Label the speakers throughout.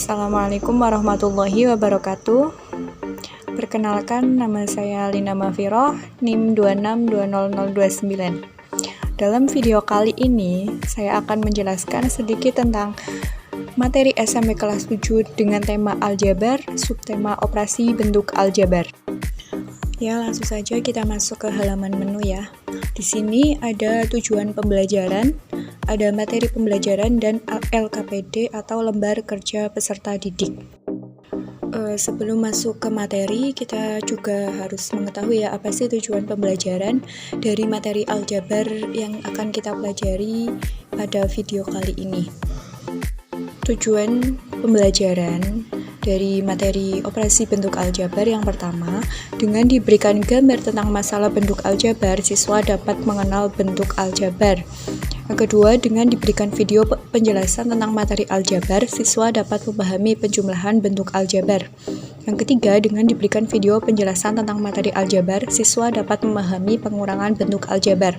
Speaker 1: Assalamualaikum warahmatullahi wabarakatuh. Perkenalkan, nama saya Lina Mafiroh, NIM 26200029. Dalam video kali ini, saya akan menjelaskan sedikit tentang materi SMP kelas 7 dengan tema aljabar, subtema operasi bentuk aljabar. Ya, langsung saja kita masuk ke halaman menu ya. Di sini ada tujuan pembelajaran, ada materi pembelajaran, dan LKPD atau lembar kerja peserta didik. Sebelum masuk ke materi, kita juga harus mengetahui ya apa sih tujuan pembelajaran dari materi aljabar yang akan kita pelajari pada video kali ini. Tujuan pembelajaran dari materi operasi bentuk aljabar yang pertama, dengan diberikan gambar tentang masalah bentuk aljabar, siswa dapat mengenal bentuk aljabar. Yang kedua, dengan diberikan video penjelasan tentang materi aljabar, siswa dapat memahami penjumlahan bentuk aljabar. Yang ketiga, dengan diberikan video penjelasan tentang materi aljabar, siswa dapat memahami pengurangan bentuk aljabar.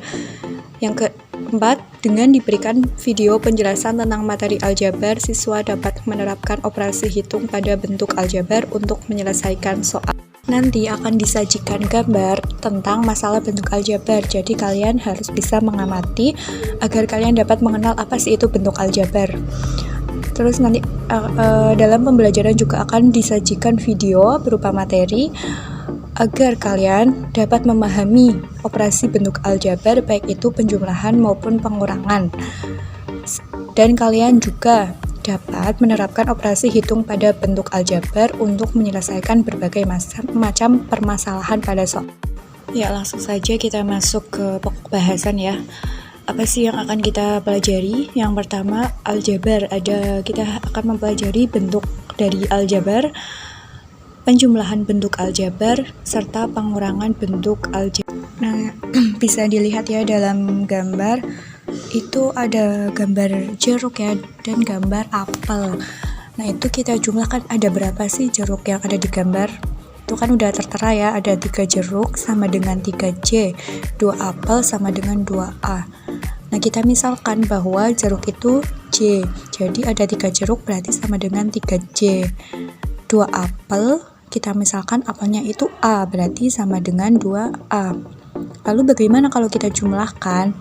Speaker 1: Yang keempat, dengan diberikan video penjelasan tentang materi aljabar, siswa dapat menerapkan operasi hitung pada bentuk aljabar untuk menyelesaikan soal. Nanti akan disajikan gambar tentang masalah bentuk aljabar, jadi kalian harus bisa mengamati agar kalian dapat mengenal apa sih itu bentuk aljabar. Terus nanti dalam pembelajaran juga akan disajikan video berupa materi agar kalian dapat memahami operasi bentuk aljabar, baik itu penjumlahan maupun pengurangan. Dan kalian juga dapat menerapkan operasi hitung pada bentuk aljabar untuk menyelesaikan berbagai macam permasalahan pada soal. Ya, langsung saja kita masuk ke pokok bahasan ya. Apa sih yang akan kita pelajari? Yang pertama, aljabar. Kita akan mempelajari bentuk dari aljabar, penjumlahan bentuk aljabar, serta pengurangan bentuk aljabar. Nah, bisa dilihat ya dalam gambar, itu ada gambar jeruk ya, dan gambar apel. Nah, itu kita jumlahkan ada berapa sih jeruk yang ada di gambar. Itu kan udah tertera ya, ada 3 jeruk sama dengan 3J, 2 apel sama dengan 2A. Nah, kita misalkan bahwa jeruk itu J, jadi ada 3 jeruk berarti sama dengan 3J. 2 apel, kita misalkan apelnya itu A, berarti sama dengan 2A. Lalu bagaimana kalau kita jumlahkan?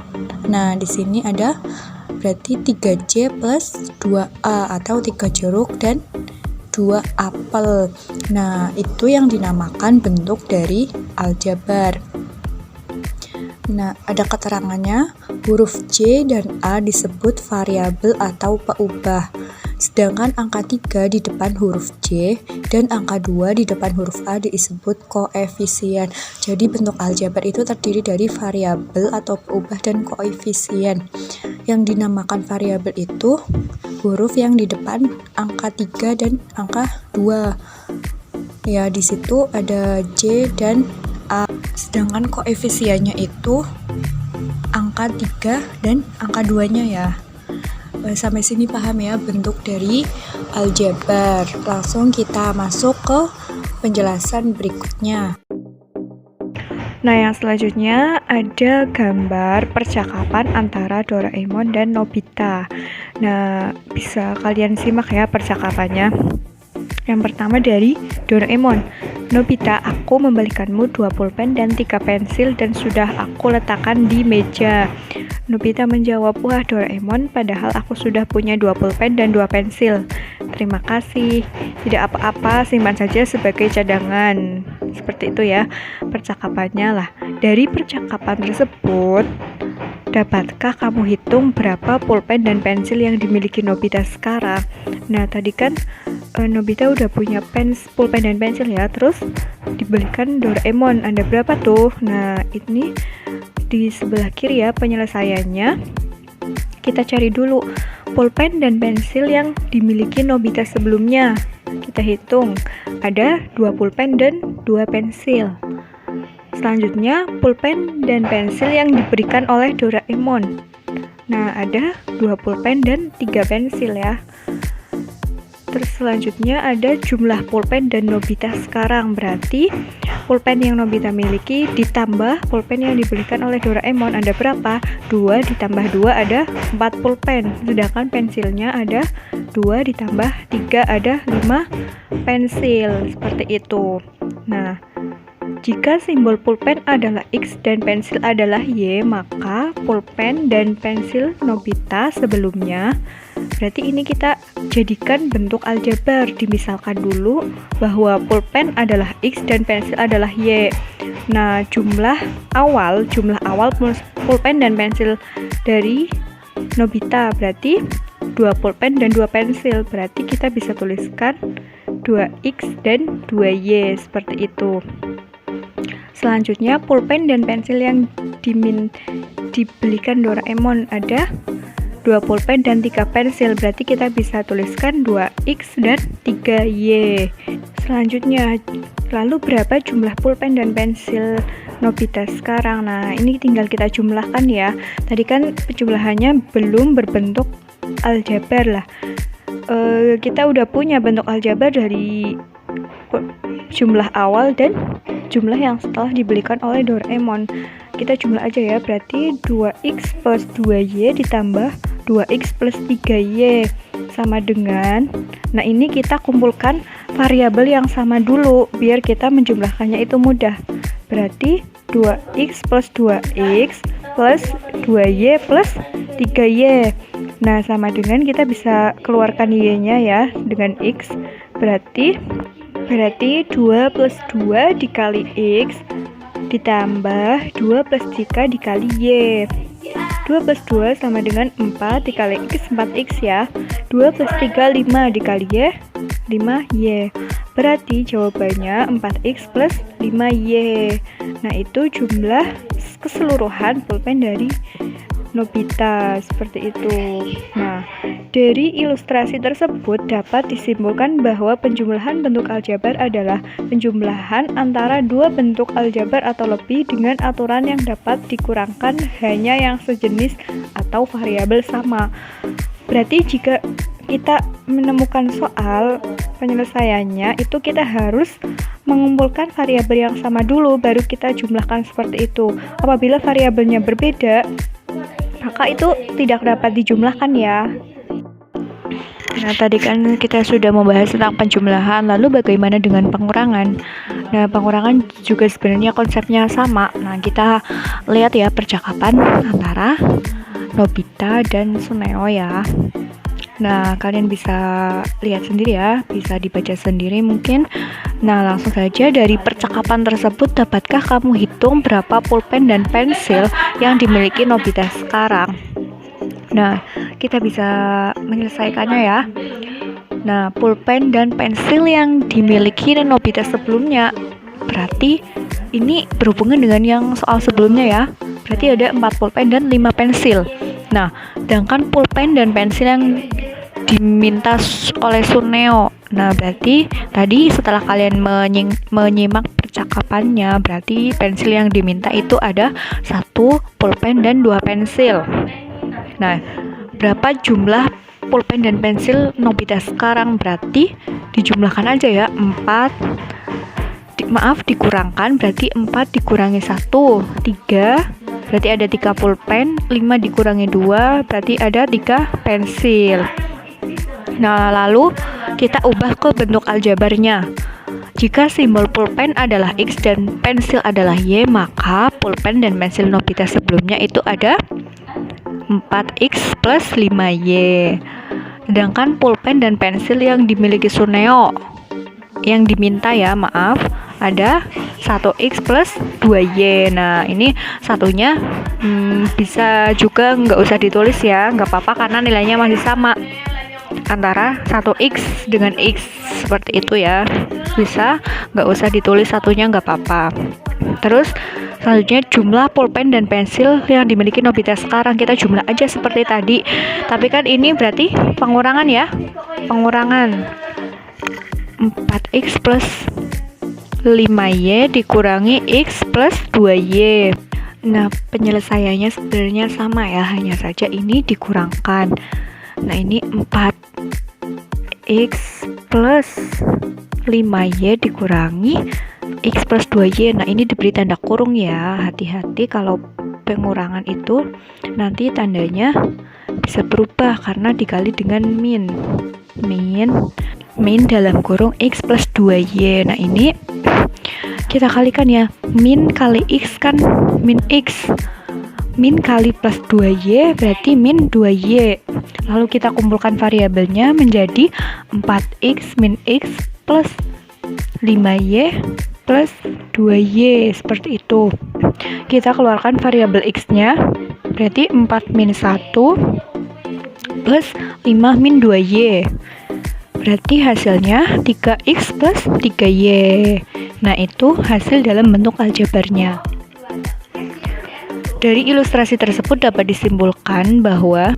Speaker 1: Nah, di sini ada berarti 3J plus 2A atau 3 jeruk dan 2 apel. Nah, itu yang dinamakan bentuk dari aljabar. Nah, ada keterangannya, huruf J dan A disebut variabel atau peubah. Sedangkan angka 3 di depan huruf J dan angka 2 di depan huruf A disebut koefisien. Jadi bentuk aljabar itu terdiri dari variabel atau peubah dan koefisien. Yang dinamakan variabel itu huruf yang di depan angka 3 dan angka 2. Ya, di situ ada J dan A. Sedangkan koefisiennya itu angka 3 dan angka 2-nya ya. Sampai sini paham ya bentuk dari aljabar. Langsung kita masuk ke penjelasan berikutnya. Nah, yang selanjutnya ada gambar percakapan antara Doraemon dan Nobita. Nah, bisa kalian simak ya percakapannya. Yang pertama dari Doraemon. Nobita, aku membelikanmu 2 pulpen dan 3 pensil dan sudah aku letakkan di meja. Nobita menjawab, wah Doraemon, padahal aku sudah punya 2 pulpen dan 2 pensil. Terima kasih. Tidak apa-apa, simpan saja sebagai cadangan. Seperti itu ya percakapannya lah. Dari percakapan tersebut, dapatkah kamu hitung berapa pulpen dan pensil yang dimiliki Nobita sekarang? Nah, tadi kan Nobita udah punya pulpen dan pensil ya, terus dibelikan Doraemon. Ada berapa tuh? Nah, ini di sebelah kiri ya penyelesaiannya. Kita cari dulu pulpen dan pensil yang dimiliki Nobita sebelumnya. Kita hitung, ada 2 pulpen dan 2 pensil. Selanjutnya, pulpen dan pensil yang diberikan oleh Doraemon. Nah, ada 2 pulpen dan 3 pensil ya. Terus selanjutnya ada jumlah pulpen dan Nobita sekarang, berarti pulpen yang Nobita miliki ditambah pulpen yang dibelikan oleh Doraemon ada berapa? 2 ditambah 2 ada 4 pulpen. Sedangkan pensilnya ada 2 ditambah 3 ada 5 pensil. Seperti itu. Nah, jika simbol pulpen adalah X dan pensil adalah Y, maka pulpen dan pensil Nobita sebelumnya, berarti ini kita jadikan bentuk aljabar. Dimisalkan dulu bahwa pulpen adalah X dan pensil adalah Y. Nah, jumlah awal pulpen dan pensil dari Nobita berarti 2 pulpen dan 2 pensil. Berarti kita bisa tuliskan 2X dan 2Y seperti itu. Selanjutnya, pulpen dan pensil yang dibelikan Doraemon ada 2 pulpen dan 3 pensil. Berarti kita bisa tuliskan 2X dan 3Y. Selanjutnya, lalu berapa jumlah pulpen dan pensil Nobita sekarang? Nah, ini tinggal kita jumlahkan ya. Tadi kan penjumlahannya belum berbentuk aljabar lah. Kita udah punya bentuk aljabar dari jumlah awal dan jumlah yang setelah dibelikan oleh Doraemon. Kita jumlah aja ya, berarti 2X plus 2Y ditambah 2X plus 3Y sama dengan, nah ini kita kumpulkan variabel yang sama dulu biar kita menjumlahkannya itu mudah. Berarti 2X plus 2X plus 2Y plus 3Y. Nah, sama dengan kita bisa keluarkan Y-nya ya dengan X. Berarti 2 plus 2 dikali X ditambah 2 plus 3 dikali Y. 2 plus 2 sama dengan 4 dikali X, 4X ya. 2 plus 3, 5 dikali Y, 5Y. Berarti jawabannya 4X plus 5Y. Nah, itu jumlah keseluruhan pulpen dari Nobita, seperti itu. Nah, dari ilustrasi tersebut dapat disimpulkan bahwa penjumlahan bentuk aljabar adalah penjumlahan antara dua bentuk aljabar atau lebih dengan aturan yang dapat dikurangkan hanya yang sejenis atau variabel sama. Berarti jika kita menemukan soal penyelesaiannya, itu kita harus mengumpulkan variabel yang sama dulu, baru kita jumlahkan seperti itu. Apabila variabelnya berbeda, maka itu tidak dapat dijumlahkan ya. Nah, tadi kan kita sudah membahas tentang penjumlahan, lalu bagaimana dengan pengurangan? Nah, pengurangan juga sebenarnya konsepnya sama. Nah, kita lihat ya percakapan antara Nobita dan Suneo ya. Nah, kalian bisa lihat sendiri ya, bisa dibaca sendiri mungkin. Nah, langsung saja dari percakapan tersebut, dapatkah kamu hitung berapa pulpen dan pensil yang dimiliki Nobita sekarang? Nah, kita bisa menyelesaikannya ya. Nah, pulpen dan pensil yang dimiliki Nobita sebelumnya, berarti ini berhubungan dengan yang soal sebelumnya ya. Berarti ada 4 pulpen dan 5 pensil. Nah, sedangkan pulpen dan pensil yang diminta oleh Suneo. Nah, berarti tadi setelah kalian menyimak percakapannya, berarti pensil yang diminta itu ada 1 pulpen dan 2 pensil. Nah, berapa jumlah pulpen dan pensil Nobita sekarang? Berarti dijumlahkan aja ya, 4 dikurangkan, berarti 4 dikurangi 1, 3, berarti ada 3 pulpen, 5 dikurangi 2, berarti ada 3 pensil. Nah, lalu kita ubah ke bentuk aljabarnya. Jika simbol pulpen adalah X dan pensil adalah Y, maka pulpen dan pensil Nobita sebelumnya itu ada 4X plus 5Y. Sedangkan pulpen dan pensil yang dimiliki Suneo, yang diminta ya, ada 1X plus 2Y. Nah, ini satunya bisa juga nggak usah ditulis ya, nggak apa-apa karena nilainya masih sama antara 1X dengan X, seperti itu ya. Bisa nggak usah ditulis satunya, nggak apa-apa. Terus selanjutnya jumlah pulpen dan pensil yang dimiliki Nobita sekarang, kita jumlah aja seperti tadi. Tapi kan ini berarti pengurangan ya, pengurangan 4X plus 5Y dikurangi X plus 2Y. Nah, penyelesaiannya sebenarnya sama ya, hanya saja ini dikurangkan. Nah, ini 4X plus 5Y dikurangi X plus 2Y. Nah, ini diberi tanda kurung ya. Hati-hati kalau pengurangan itu nanti tandanya bisa berubah karena dikali dengan min dalam kurung X plus 2Y. Nah, ini kita kalikan ya. Min kali X kan min X. Min kali plus 2Y berarti min 2Y. Lalu kita kumpulkan variabelnya menjadi 4X min X plus 5Y plus 2Y. Seperti itu. Kita keluarkan variabel X-nya. Berarti 4 min 1 plus 5 min 2Y. Berarti hasilnya 3X plus 3Y. Nah, itu hasil dalam bentuk aljabarnya. Dari ilustrasi tersebut dapat disimpulkan bahwa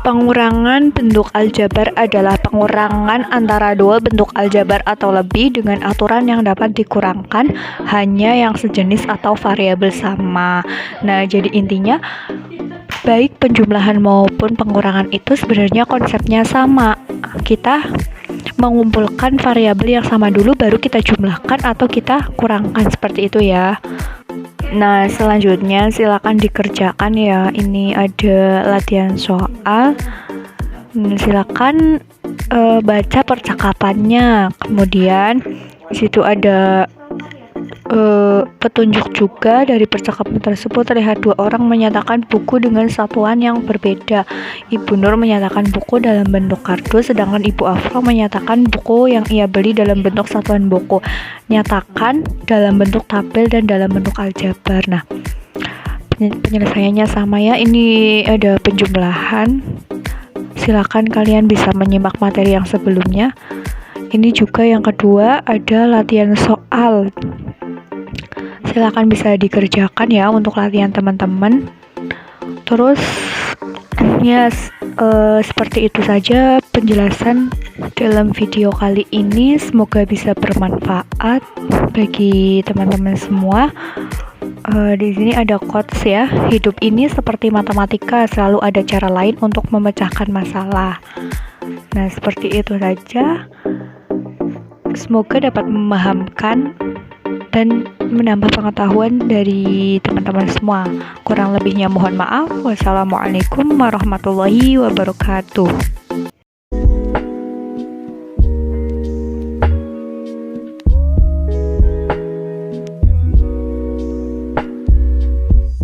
Speaker 1: pengurangan bentuk aljabar adalah pengurangan antara dua bentuk aljabar atau lebih dengan aturan yang dapat dikurangkan hanya yang sejenis atau variabel sama. Nah, jadi intinya baik penjumlahan maupun pengurangan itu sebenarnya konsepnya sama. Kita mengumpulkan variabel yang sama dulu baru kita jumlahkan atau kita kurangkan, seperti itu ya. Nah, selanjutnya silakan dikerjakan ya. Ini ada latihan soal. Silakan baca percakapannya. Kemudian di situ ada petunjuk juga. Dari percakapan tersebut terlihat dua orang menyatakan buku dengan satuan yang berbeda. Ibu Nur menyatakan buku dalam bentuk kardus, sedangkan Ibu Afro menyatakan buku yang ia beli dalam bentuk satuan buku. Nyatakan dalam bentuk tabel dan dalam bentuk aljabar. Nah, penyelesaiannya sama ya. Ini ada penjumlahan. Silakan kalian bisa menyimak materi yang sebelumnya. Ini juga yang kedua ada latihan soal. Silakan bisa dikerjakan ya untuk latihan teman-teman. Terus ya seperti itu saja penjelasan dalam video kali ini. Semoga bisa bermanfaat bagi teman-teman semua. Di sini ada quotes ya. Hidup ini seperti matematika, selalu ada cara lain untuk memecahkan masalah. Nah, seperti itu saja. Semoga dapat memahamkan dan menambah pengetahuan dari teman-teman semua. Kurang lebihnya mohon maaf. Wassalamualaikum warahmatullahi wabarakatuh.